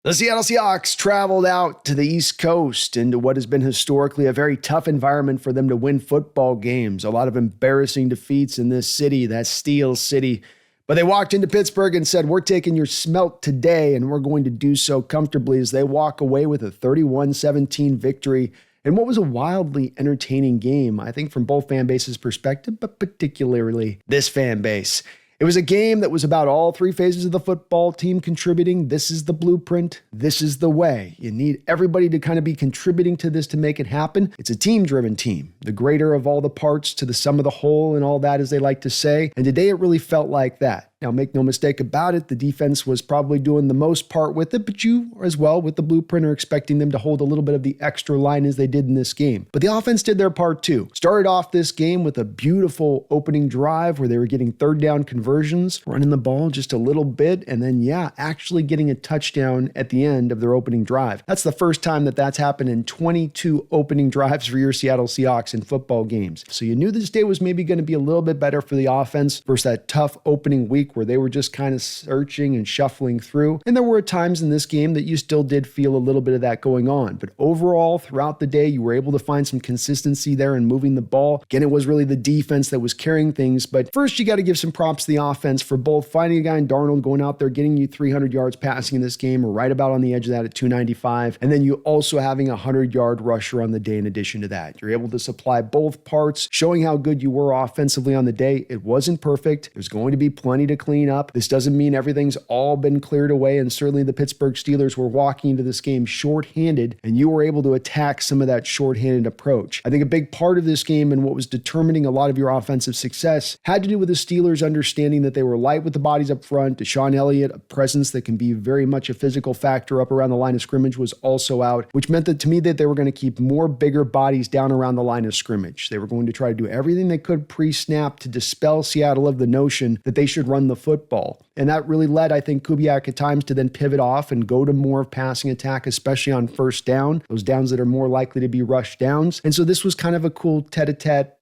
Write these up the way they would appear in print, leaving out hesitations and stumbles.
The Seattle Seahawks traveled out to the East Coast into what has been historically a very tough environment for them to win football games. A lot of embarrassing defeats in this city, that Steel City. But they walked into Pittsburgh and said, we're taking your smelt today, and we're going to do so comfortably as they walk away with a 31-17 victory in what was a wildly entertaining game, I think from both fan bases' perspective, but particularly this fan base. It was a game that was about all three phases of the football team contributing. This is the blueprint. This is the way. You need everybody to kind of be contributing to this to make it happen. It's a team-driven team. The greater of all the parts to the sum of the whole and all that, as they like to say. And today it really felt like that. Now, make no mistake about it, the defense was probably doing the most part with it, but you as well with the blueprint are expecting them to hold a little bit of the extra line as they did in this game. But the offense did their part too. Started off this game with a beautiful opening drive where they were getting third down conversions, running the ball just a little bit, and then, actually getting a touchdown at the end of their opening drive. That's the first time that that's happened in 22 opening drives for your Seattle Seahawks in football games. So you knew this day was maybe going to be a little bit better for the offense versus that tough opening week where they were just kind of searching and shuffling through. And there were times in this game that you still did feel a little bit of that going on. But overall, throughout the day, you were able to find some consistency there in moving the ball. Again, it was really the defense that was carrying things. But first, you got to give some props to the offense for both finding a guy in Darnold, going out there, getting you 300 yards passing in this game, or right about on the edge of that at 295. And then you also having a 100-yard rusher on the day in addition to that. You're able to supply both parts, showing how good you were offensively on the day. It wasn't perfect. There's going to be plenty to clean up. This doesn't mean everything's all been cleared away, and certainly the Pittsburgh Steelers were walking into this game shorthanded, and you were able to attack some of that shorthanded approach. I think a big part of this game and what was determining a lot of your offensive success had to do with the Steelers understanding that they were light with the bodies up front. Deshaun Elliott, a presence that can be very much a physical factor up around the line of scrimmage, was also out, which meant that to me that they were going to keep more bigger bodies down around the line of scrimmage. They were going to try to do everything they could pre-snap to dispel Seattle of the notion that they should run the football. And that really led, I think, Kubiak at times to then pivot off and go to more passing attack, especially on first down, those downs that are more likely to be rush downs. And so this was kind of a cool tete-a-tete,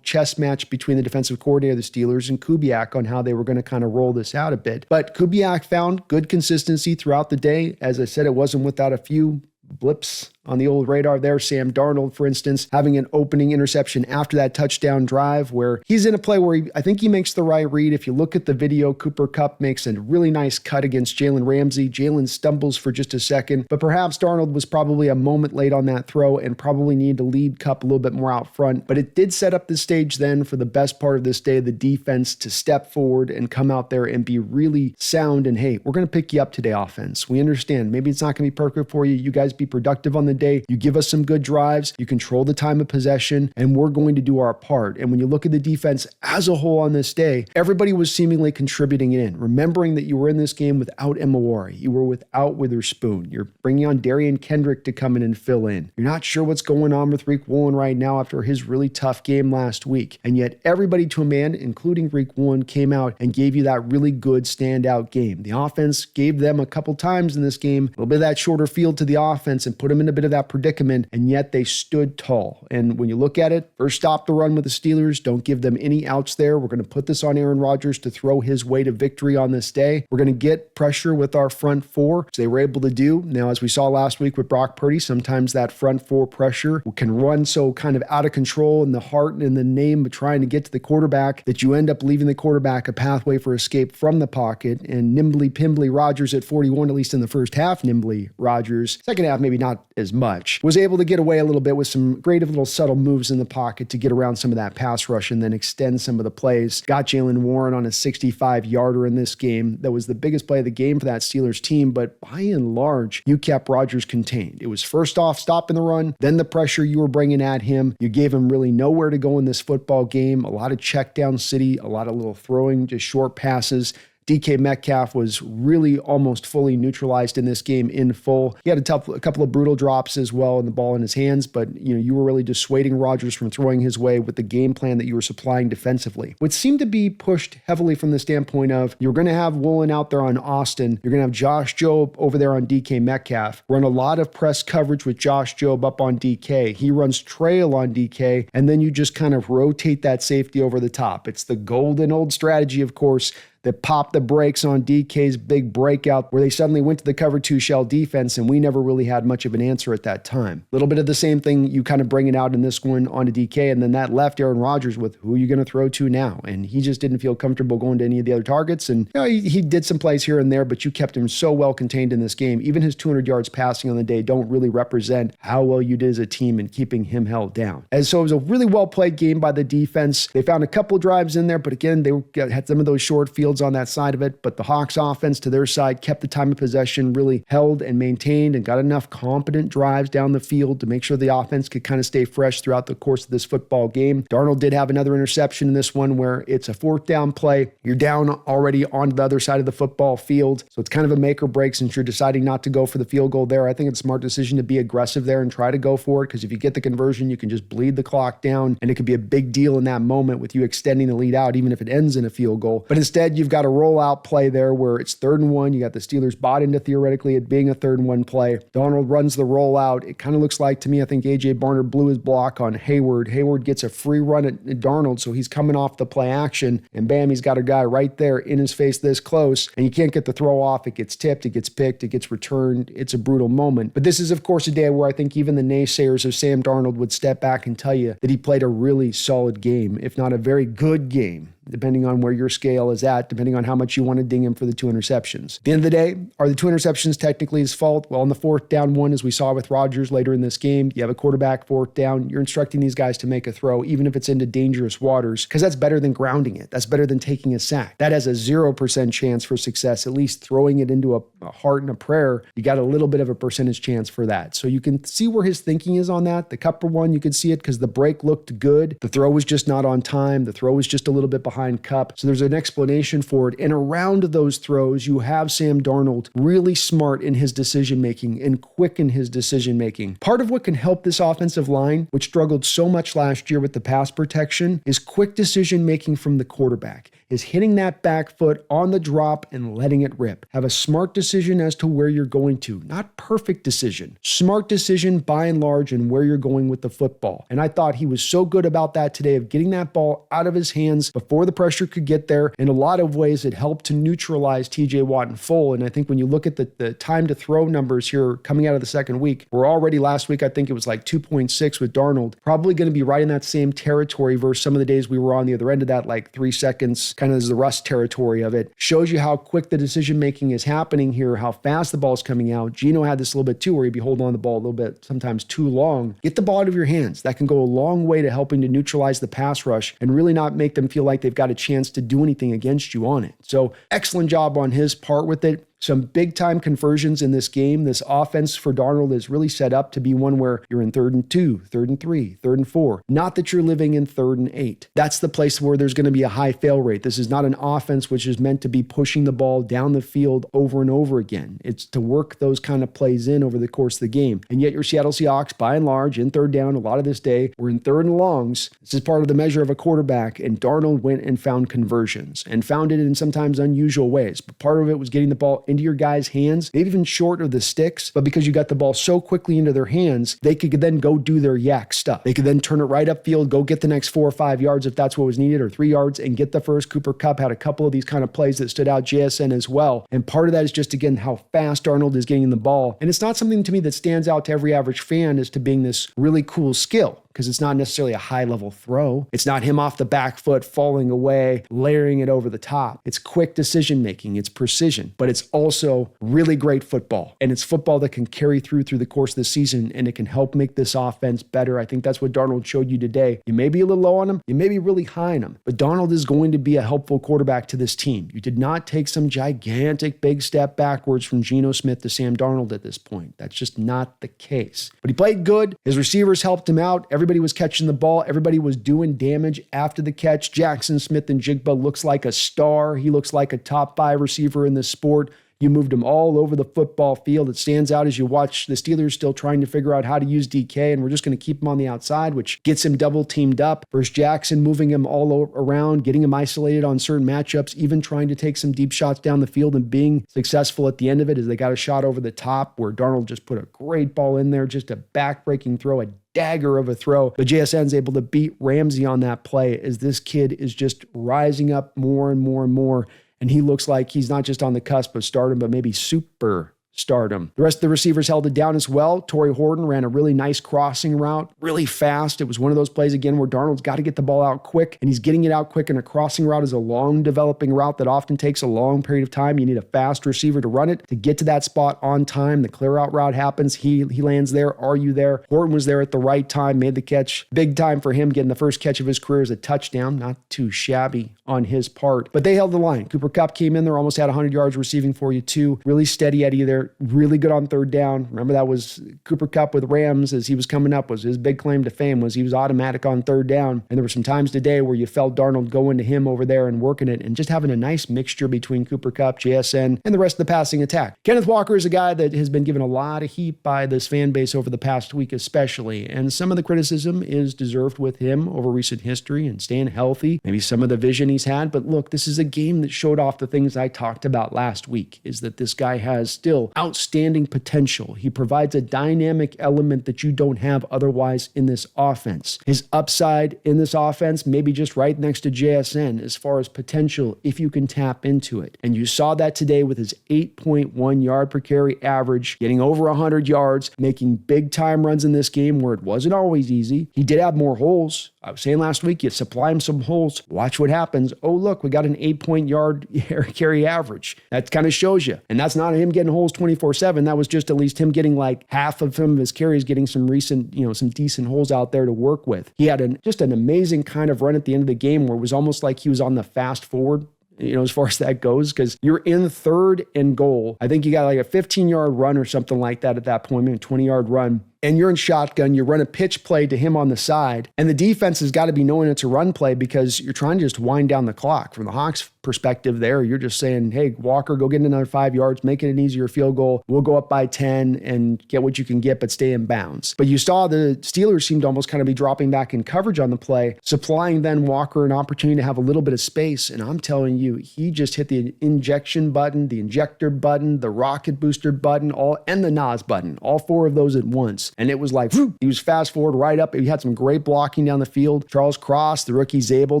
chess match between the defensive coordinator of the Steelers and Kubiak on how they were going to kind of roll this out a bit. But Kubiak found good consistency throughout the day. As I said, it wasn't without a few blips on the old radar there. Sam Darnold, for instance, having an opening interception after that touchdown drive where he's in a play where I think he makes the right read. If you look at the video, Cooper Kupp makes a really nice cut against Jalen Ramsey. Jalen stumbles for just a second, but perhaps Darnold was probably a moment late on that throw and probably needed to lead Kupp a little bit more out front. But it did set up the stage then for the best part of this day, the defense to step forward and come out there and be really sound. And hey, we're going to pick you up today, offense. We understand maybe it's not going to be perfect for you. You guys be productive on the day. You give us some good drives. You control the time of possession, and we're going to do our part. And when you look at the defense as a whole on this day, everybody was seemingly contributing it in, remembering that you were in this game without Emawari. You were without Witherspoon. You're bringing on Darian Kendrick to come in and fill in. You're not sure what's going on with Riq Woolen right now after his really tough game last week. And yet everybody to a man, including Riq Woolen, came out and gave you that really good standout game. The offense gave them a couple times in this game, a little bit of that shorter field to the offense and put them in a bit of that predicament, and yet they stood tall. And when you look at it, first stop the run with the Steelers. Don't give them any outs there. We're going to put this on Aaron Rodgers to throw his way to victory on this day. We're going to get pressure with our front four, which they were able to do. Now, as we saw last week with Brock Purdy, sometimes that front four pressure can run so kind of out of control in the heart and in the name of trying to get to the quarterback that you end up leaving the quarterback a pathway for escape from the pocket. And nimbly pimbly Rodgers at 41, at least in the first half, nimbly Rodgers. Second half, maybe not as much, was able to get away a little bit with some creative little subtle moves in the pocket to get around some of that pass rush and then extend some of the plays. Got Jaylen Warren on a 65-yarder in this game. That was the biggest play of the game for that Steelers team, but by and large, you kept Rodgers contained. It was first off stopping the run, then the pressure you were bringing at him. You gave him really nowhere to go in this football game. A lot of check down city, a lot of little throwing, just short passes. DK Metcalf was really almost fully neutralized in this game in full. He had a couple of brutal drops as well and the ball in his hands, but you were really dissuading Rodgers from throwing his way with the game plan that you were supplying defensively. What seemed to be pushed heavily from the standpoint of you're going to have Woolen out there on Austin. You're going to have Josh Jobe over there on DK Metcalf. Run a lot of press coverage with Josh Jobe up on DK. He runs trail on DK, and then you just kind of rotate that safety over the top. It's the golden old strategy, of course, that popped the brakes on DK's big breakout where they suddenly went to the cover 2 shell defense, and we never really had much of an answer at that time. A little bit of the same thing you kind of bring it out in this one onto DK, and then that left Aaron Rodgers with who are you going to throw to now? And he just didn't feel comfortable going to any of the other targets. And he did some plays here and there, but you kept him so well contained in this game. Even his 200 yards passing on the day don't really represent how well you did as a team in keeping him held down. And so it was a really well played game by the defense. They found a couple drives in there, but again, they had some of those short fields on that side of it. But the Hawks offense to their side kept the time of possession really held and maintained and got enough competent drives down the field to make sure the offense could kind of stay fresh throughout the course of this football game. Darnold did have another interception in this one where it's a 4th down play. You're down already on the other side of the football field. So it's kind of a make or break since you're deciding not to go for the field goal there. I think it's a smart decision to be aggressive there and try to go for it, because if you get the conversion, you can just bleed the clock down, and it could be a big deal in that moment with you extending the lead out, even if it ends in a field goal. But instead, you've got a rollout play there where it's 3rd and 1. You got the Steelers bought into theoretically it being a 3rd and 1 play. Darnold runs the rollout. It kind of looks like to me, I think A.J. Barner blew his block on Hayward. Hayward gets a free run at Darnold, so he's coming off the play action, and bam, he's got a guy right there in his face this close, and you can't get the throw off. It gets tipped, it gets picked, it gets returned. It's a brutal moment. But this is, of course, a day where I think even the naysayers of Sam Darnold would step back and tell you that he played a really solid game, if not a very good game, depending on where your scale is at, depending on how much you want to ding him for the 2 interceptions. At the end of the day, are the 2 interceptions technically his fault? Well, on the 4th down one, as we saw with Rodgers later in this game, you have a quarterback 4th down, you're instructing these guys to make a throw, even if it's into dangerous waters, because that's better than grounding it. That's better than taking a sack. That has a 0% chance for success. At least throwing it into a heart and a prayer, you got a little bit of a percentage chance for that. So you can see where his thinking is on that. The Cupper one, you could see it because the break looked good. The throw was just not on time. The throw was just a little bit behind Cup. So there's an explanation for it. And around those throws, you have Sam Darnold really smart in his decision-making and quick in his decision-making. Part of what can help this offensive line, which struggled so much last year with the pass protection, is quick decision-making from the quarterback, is hitting that back foot on the drop and letting it rip. Have a smart decision as to where you're going to. Not perfect decision. Smart decision by and large in where you're going with the football. And I thought he was so good about that today, of getting that ball out of his hands before the pressure could get there. In a lot of ways, it helped to neutralize TJ Watt in full. And I think when you look at the time to throw numbers here coming out of the second week, we're already last week, I think it was like 2.6 with Darnold. Probably going to be right in that same territory versus some of the days we were on the other end of that, like 3 seconds, kind of as the Russ territory of it. Shows you how quick the decision making is happening here, how fast the ball's coming out. Geno had this a little bit too, where he'd be holding on the ball a little bit, sometimes too long. Get the ball out of your hands. That can go a long way to helping to neutralize the pass rush and really not make them feel like they've got a chance to do anything against you on it. So excellent job on his part with it. Some big-time conversions in this game. This offense for Darnold is really set up to be one where you're in 3rd and 2, 3rd and 3, 3rd and 4. Not that you're living in 3rd and 8. That's the place where there's going to be a high fail rate. This is not an offense which is meant to be pushing the ball down the field over and over again. It's to work those kind of plays in over the course of the game. And yet your Seattle Seahawks, by and large, in 3rd down, a lot of this day, were in 3rd and longs. This is part of the measure of a quarterback, and Darnold went and found conversions, and found it in sometimes unusual ways. But part of it was getting the ball into your guys' hands, maybe even short of the sticks, but because you got the ball so quickly into their hands, they could then go do their yak stuff. They could then turn it right upfield, go get the next 4 or 5 yards if that's what was needed, or 3 yards, and get the first. Cooper Kupp had a couple of these kind of plays that stood out, JSN as well. And part of that is just, again, how fast Darnold is getting the ball. And it's not something to me that stands out to every average fan as to being this really cool skill, because it's not necessarily a high-level throw. It's not him off the back foot, falling away, layering it over the top. It's quick decision-making. It's precision. But it's also really great football. And it's football that can carry through the course of the season, and it can help make this offense better. I think that's what Darnold showed you today. You may be a little low on him. You may be really high on him. But Darnold is going to be a helpful quarterback to this team. You did not take some gigantic big step backwards from Geno Smith to Sam Darnold at this point. That's just not the case. But he played good. His receivers helped him out. Everybody was catching the ball. Everybody was doing damage after the catch. Jackson Smith-Njigba looks like a star. He looks like a top 5 receiver in this sport. You moved him all over the football field. It stands out as you watch the Steelers still trying to figure out how to use DK, and we're just going to keep him on the outside, which gets him double teamed up. Versus Jackson moving him all around, getting him isolated on certain matchups, even trying to take some deep shots down the field and being successful at the end of it as they got a shot over the top where Darnold just put a great ball in there, just a back-breaking throw, a dagger of a throw. But JSN's able to beat Ramsey on that play as this kid is just rising up more and more and more and he looks like he's not just on the cusp of stardom, but maybe super stardom. The rest of the receivers held it down as well. Torrey Horton ran a really nice crossing route, really fast. It was one of those plays again where Darnold's got to get the ball out quick, and he's getting it out quick, and a crossing route is a long developing route that often takes a long period of time. You need a fast receiver to run it, to get to that spot on time. The clear out route happens. He lands there. Are you there? Horton was there at the right time, made the catch. Big time for him, getting the first catch of his career as a touchdown. Not too shabby on his part, but they held the line. Cooper Kupp came in there, almost had 100 yards receiving for you too. Really steady Eddie there. Really good on third down. Remember, that was Cooper Kupp with Rams as he was coming up, was his big claim to fame, was he was automatic on third down. And there were some times today where you felt Darnold going to him over there and working it and just having a nice mixture between Cooper Kupp, JSN, and the rest of the passing attack. Kenneth Walker is a guy that has been given a lot of heat by this fan base over the past week especially, and some of the criticism is deserved with him over recent history and staying healthy, maybe some of the vision he's had. But look, this is a game that showed off the things I talked about last week, is that this guy has still outstanding potential. He provides a dynamic element that you don't have otherwise in this offense. His upside in this offense may be just right next to JSN as far as potential if you can tap into it. And you saw that today with his 8.1 yard per carry average, getting over 100 yards, making big time runs in this game where it wasn't always easy. He did have more holes. I was saying last week, you supply him some holes, watch what happens. Oh, look, we got an 8-point yard carry average. That kind of shows you. And that's not him getting holes 24/7. That was just at least him getting like half of some of his carries, getting some recent, some decent holes out there to work with. He had just an amazing kind of run at the end of the game where it was almost like he was on the fast forward, as far as that goes, because you're in third and goal. I think you got like a 15-yard run or something like that at that point, maybe a 20-yard run. And you're in shotgun, you run a pitch play to him on the side, and the defense has got to be knowing it's a run play because you're trying to just wind down the clock. From the Hawks' perspective there, you're just saying, hey, Walker, go get another 5 yards, make it an easier field goal. We'll go up by 10 and get what you can get, but stay in bounds. But you saw the Steelers seemed to almost kind of be dropping back in coverage on the play, supplying then Walker an opportunity to have a little bit of space. And I'm telling you, he just hit the injection button, the injector button, the rocket booster button, and the NOS button, all four of those at once. And it was like, he was fast forward right up. He had some great blocking down the field. Charles Cross, the rookie Zabel,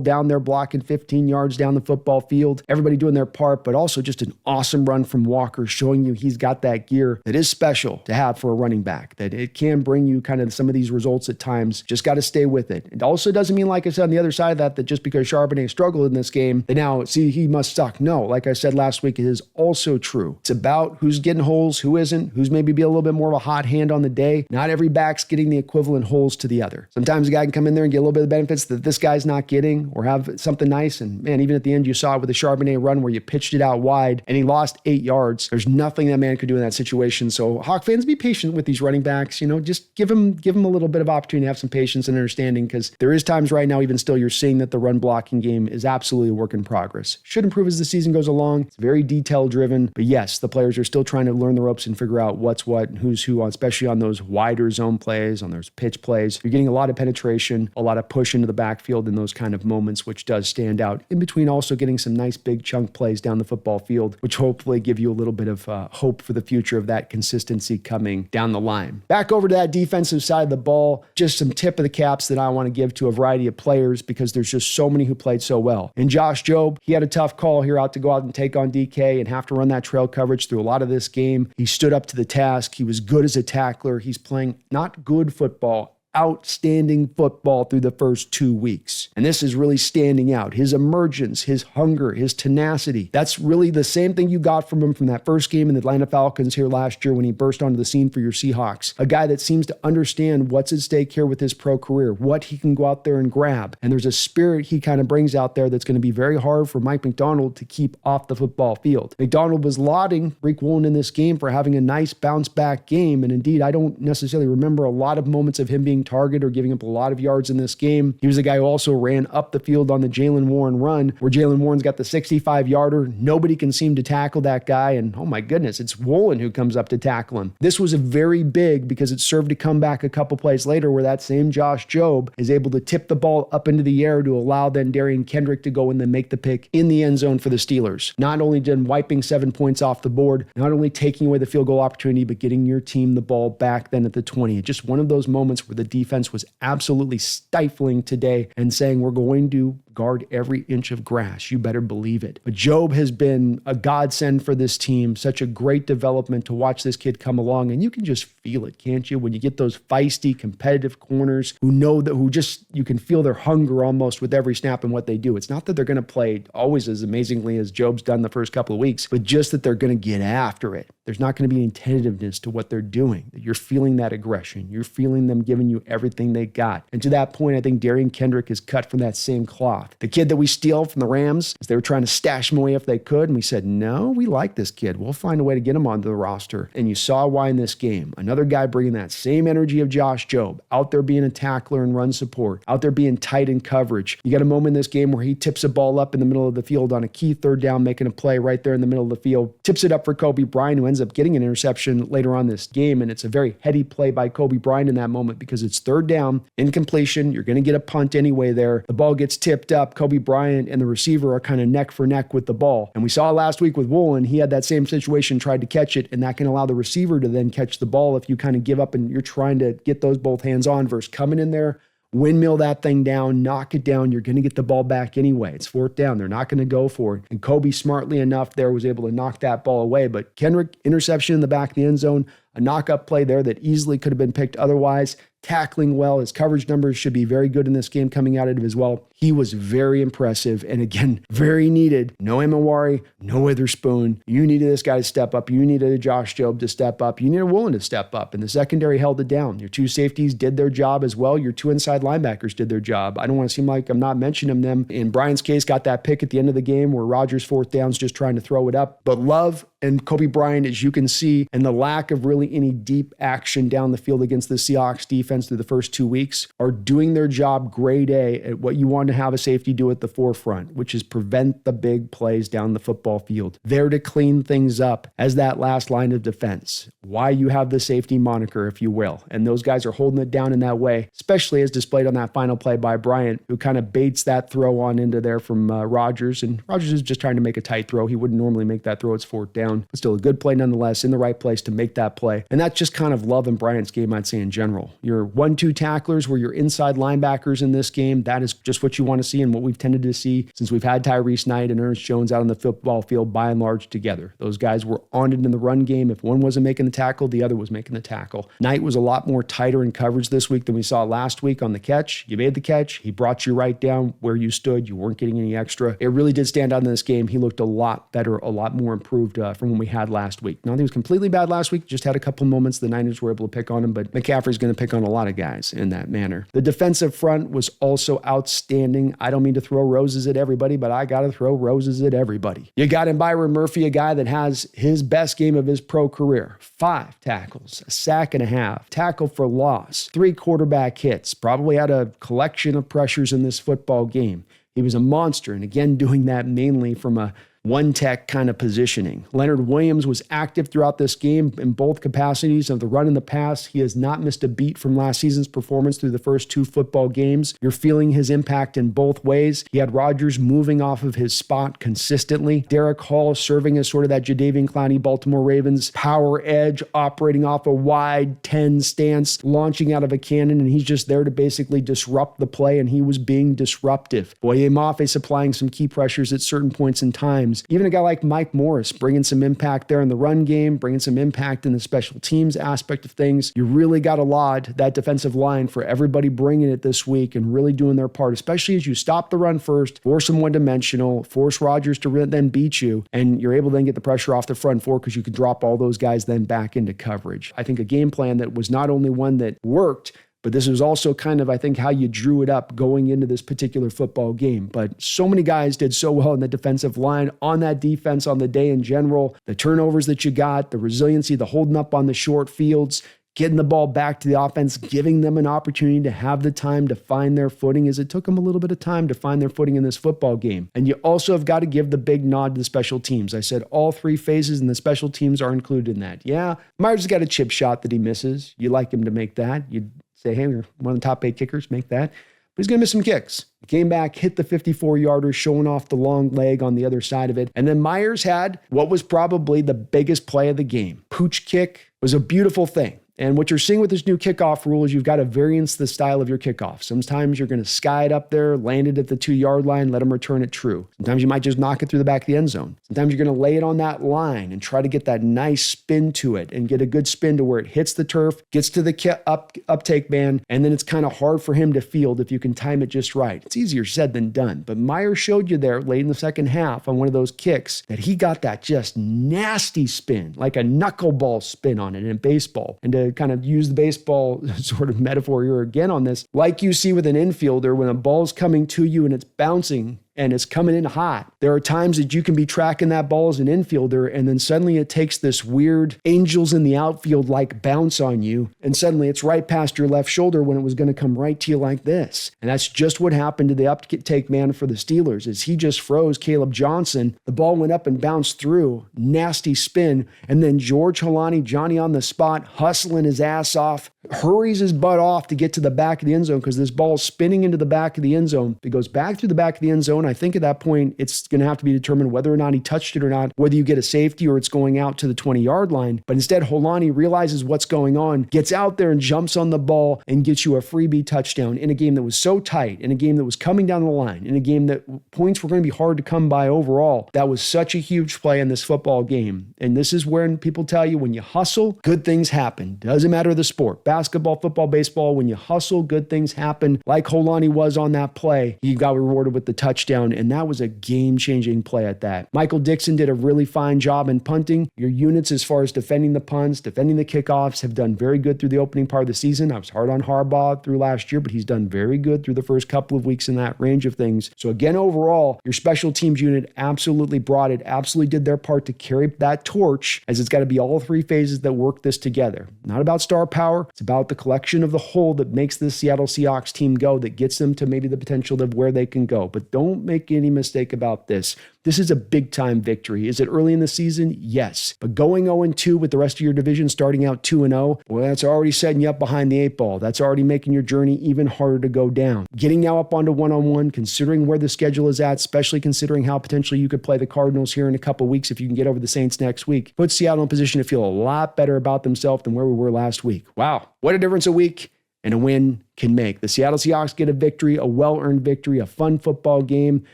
down there blocking 15 yards down the football field. Everybody doing their part, but also just an awesome run from Walker, showing you he's got that gear that is special to have for a running back, that it can bring you kind of some of these results at times. Just got to stay with it. It also doesn't mean, like I said, on the other side of that just because Charbonnet struggled in this game, they now see he must suck. No, like I said last week, it is also true. It's about who's getting holes, who isn't, who's maybe be a little bit more of a hot hand on the day. Not every back's getting the equivalent holes to the other. Sometimes a guy can come in there and get a little bit of benefits that this guy's not getting, or have something nice. And man, even at the end, you saw it with the Charbonnet run where you pitched it out wide and he lost 8 yards. There's nothing that man could do in that situation. So Hawk fans, be patient with these running backs. Just give them a little bit of opportunity to have some patience and understanding, because there is times right now, even still, you're seeing that the run blocking game is absolutely a work in progress. Should improve as the season goes along. It's very detail driven, but yes, the players are still trying to learn the ropes and figure out what's what and who's who, especially on those wider zone plays, on those pitch plays. You're getting a lot of penetration, a lot of push into the backfield in those kind of moments, which does stand out. In between, also getting some nice big chunk plays down the football field, which hopefully give you a little bit of hope for the future of that consistency coming down the line. Back over to that defensive side of the ball, just some tip of the caps that I want to give to a variety of players, because there's just so many who played so well. And Josh Jobe, he had a tough call here to go out and take on DK and have to run that trail coverage through a lot of this game. He stood up to the task. He was good as a tackler. He's playing not good football, outstanding football through the first 2 weeks. And this is really standing out. His emergence, his hunger, his tenacity. That's really the same thing you got from him from that first game in the Atlanta Falcons here last year when he burst onto the scene for your Seahawks. A guy that seems to understand what's at stake here with his pro career, what he can go out there and grab. And there's a spirit he kind of brings out there that's going to be very hard for Mike Macdonald to keep off the football field. Macdonald was lauding Rick Woolen in this game for having a nice bounce back game. And indeed, I don't necessarily remember a lot of moments of him being target or giving up a lot of yards in this game. He was the guy who also ran up the field on the Jaylen Warren run, where Jaylen Warren's got the 65-yarder. Nobody can seem to tackle that guy, and oh my goodness, it's Woolen who comes up to tackle him. This was a very big, because it served to come back a couple plays later where that same Josh Jobe is able to tip the ball up into the air to allow then Darian Kendrick to go and then make the pick in the end zone for the Steelers. Not only then wiping 7 points off the board, not only taking away the field goal opportunity, but getting your team the ball back then at the 20. Just one of those moments where the defense was absolutely stifling today and saying, we're going to guard every inch of grass. You better believe it. But Job has been a godsend for this team. Such a great development to watch this kid come along. And you can just feel it, can't you? When you get those feisty, competitive corners you can feel their hunger almost with every snap and what they do. It's not that they're going to play always as amazingly as Job's done the first couple of weeks, but just that they're going to get after it. There's not going to be any tentativeness to what they're doing. You're feeling that aggression. You're feeling them giving you everything they got. And to that point, I think Darian Kendrick is cut from that same cloth. The kid that we steal from the Rams, as they were trying to stash him away if they could, and we said, no, we like this kid. We'll find a way to get him onto the roster. And you saw why in this game. Another guy bringing that same energy of Josh Jobe, out there being a tackler and run support, out there being tight in coverage. You got a moment in this game where he tips a ball up in the middle of the field on a key third down, making a play right there in the middle of the field, tips it up for Kobe Bryant, who ends up getting an interception later on this game. And it's a very heady play by Kobe Bryant in that moment because it's third down, incompletion. You're going to get a punt anyway there. The ball gets tipped up. Kobe Bryant and the receiver are kind of neck for neck with the ball. And we saw last week with Woolen, he had that same situation, tried to catch it, and that can allow the receiver to then catch the ball if you kind of give up and you're trying to get those both hands on versus coming in there, windmill that thing down, knock it down. You're going to get the ball back anyway. It's fourth down. They're not going to go for it. And Kobe, smartly enough there, was able to knock that ball away. But Kendrick, interception in the back of the end zone, a knock-up play there that easily could have been picked otherwise. Tackling well. His coverage numbers should be very good in this game coming out of it as well. He was very impressive and, again, very needed. No Emawari, no Witherspoon. You needed this guy to step up. You needed a Josh Jobe to step up. You needed Woolen to step up, and the secondary held it down. Your two safeties did their job as well. Your two inside linebackers did their job. I don't want to seem like I'm not mentioning them. In Brian's case, got that pick at the end of the game where Rodgers' fourth down's just trying to throw it up. But Love and Kobe Bryant, as you can see, and the lack of really any deep action down the field against the Seahawks defense through the first 2 weeks, are doing their job grade A at what you want to have a safety do at the forefront, which is prevent the big plays down the football field. There to clean things up as that last line of defense. Why you have the safety moniker, if you will. And those guys are holding it down in that way, especially as displayed on that final play by Bryant, who kind of baits that throw on into there from Rodgers. And Rodgers is just trying to make a tight throw. He wouldn't normally make that throw. It's fourth down. But still a good play nonetheless, in the right place to make that play. And that's just kind of Love and Bryant's game, I'd say, in general. Your 1-2 tacklers were your inside linebackers in this game. That is just what you want to see and what we've tended to see since we've had Tyrese Knight and Ernest Jones out on the football field by and large together. Those guys were on it in the run game. If one wasn't making the tackle, the other was making the tackle. Knight was a lot more tighter in coverage this week than we saw last week on the catch. You made the catch. He brought you right down where you stood. You weren't getting any extra. It really did stand out in this game. He looked a lot better, a lot more improved from when we had last week. Not that he was completely bad last week, just had a couple moments the Niners were able to pick on him, but McCaffrey's going to pick on a lot of guys in that manner. The defensive front was also outstanding. I don't mean to throw roses at everybody, but I got to throw roses at everybody. You got in Byron Murphy, a guy that has his best game of his pro career. 5 tackles, a sack and a half, tackle for loss, 3 quarterback hits, probably had a collection of pressures in this football game. He was a monster, and again, doing that mainly from a one-tech kind of positioning. Leonard Williams was active throughout this game in both capacities of the run and the pass. He has not missed a beat from last season's performance through the first 2 football games. You're feeling his impact in both ways. He had Rodgers moving off of his spot consistently. Derek Hall serving as sort of that Jadeveon Clowney Baltimore Ravens power edge, operating off a wide 10 stance, launching out of a cannon, and he's just there to basically disrupt the play, and he was being disruptive. Boye Mafe supplying some key pressures at certain points in times. Even a guy like Mike Morris bringing some impact there in the run game, bringing some impact in the special teams aspect of things. You really got to laud that defensive line for everybody bringing it this week and really doing their part, especially as you stop the run first, force them one-dimensional, force Rodgers to then beat you, and you're able to then get the pressure off the front 4 because you can drop all those guys then back into coverage. I think a game plan that was not only one that worked, but this was also kind of, I think, how you drew it up going into this particular football game. But so many guys did so well in the defensive line, on that defense, on the day in general. The turnovers that you got, the resiliency, the holding up on the short fields, getting the ball back to the offense, giving them an opportunity to have the time to find their footing, as it took them a little bit of time to find their footing in this football game. And you also have got to give the big nod to the special teams. I said all 3 phases, and the special teams are included in that. Yeah, Myers has got a chip shot that he misses. You like him to make that. You'd say, hey, we're one of the top 8 kickers, make that. But he's going to miss some kicks. He came back, hit the 54-yarder, showing off the long leg on the other side of it. And then Myers had what was probably the biggest play of the game. Pooch kick was a beautiful thing. And what you're seeing with this new kickoff rule is you've got to variance the style of your kickoff. Sometimes you're going to sky it up there, land it at the 2-yard line, let them return it true. Sometimes you might just knock it through the back of the end zone. Sometimes you're going to lay it on that line and try to get that nice spin to it and get a good spin to where it hits the turf, gets to the uptake man, and then it's kind of hard for him to field if you can time it just right. It's easier said than done. But Meyer showed you there late in the second half on one of those kicks that he got that just nasty spin, like a knuckleball spin on it in baseball. And to kind of use the baseball sort of metaphor here again on this, like you see with an infielder, when a ball's coming to you and it's bouncing and it's coming in hot, there are times that you can be tracking that ball as an infielder, and then suddenly it takes this weird angels in the outfield like bounce on you, and suddenly it's right past your left shoulder when it was going to come right to you like this. And that's just what happened to the uptake man for the Steelers, is he just froze Caleb Johnson. The ball went up and bounced through, nasty spin, and then George Holani, Johnny on the spot, hustling his ass off, hurries his butt off to get to the back of the end zone because this ball is spinning into the back of the end zone. It goes back through the back of the end zone. I think at that point, it's going to have to be determined whether or not he touched it or not, whether you get a safety or it's going out to the 20-yard line. But instead, Holani realizes what's going on, gets out there and jumps on the ball and gets you a freebie touchdown in a game that was so tight, in a game that was coming down the line, in a game that points were going to be hard to come by overall. That was such a huge play in this football game. And this is when people tell you when you hustle, good things happen. Doesn't matter the sport. Basketball, football, baseball, when you hustle, good things happen. Like Holani was on that play, he got rewarded with the touchdown, and that was a game-changing play at that. Michael Dixon did a really fine job in punting. Your units as far as defending the punts, defending the kickoffs have done very good through the opening part of the season. I was hard on Harbaugh through last year, but he's done very good through the first couple of weeks in that range of things. So again, overall, your special teams unit absolutely brought it, absolutely did their part to carry that torch, as it's got to be all three phases that work this together. Not about star power, it's about the collection of the whole that makes the Seattle Seahawks team go, that gets them to maybe the potential of where they can go. But don't make any mistake about this. This is a big-time victory. Is it early in the season? Yes. But going 0-2 with the rest of your division starting out 2-0, well, that's already setting you up behind the 8 ball. That's already making your journey even harder to go down. Getting now up onto 1-1, considering where the schedule is at, especially considering how potentially you could play the Cardinals here in a couple weeks if you can get over the Saints next week, puts Seattle in position to feel a lot better about themselves than where we were last week. Wow, what a difference a week and a win can make. The Seattle Seahawks get a victory, a well-earned victory, a fun football game,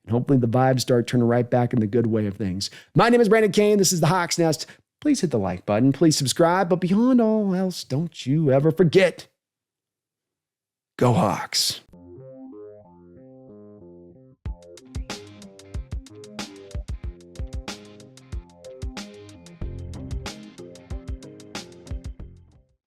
and hopefully the vibes start turning right back in the good way of things. My name is Brandon Kane. This is the Hawks Nest. Please hit the like button. Please subscribe. But beyond all else, don't you ever forget, go Hawks.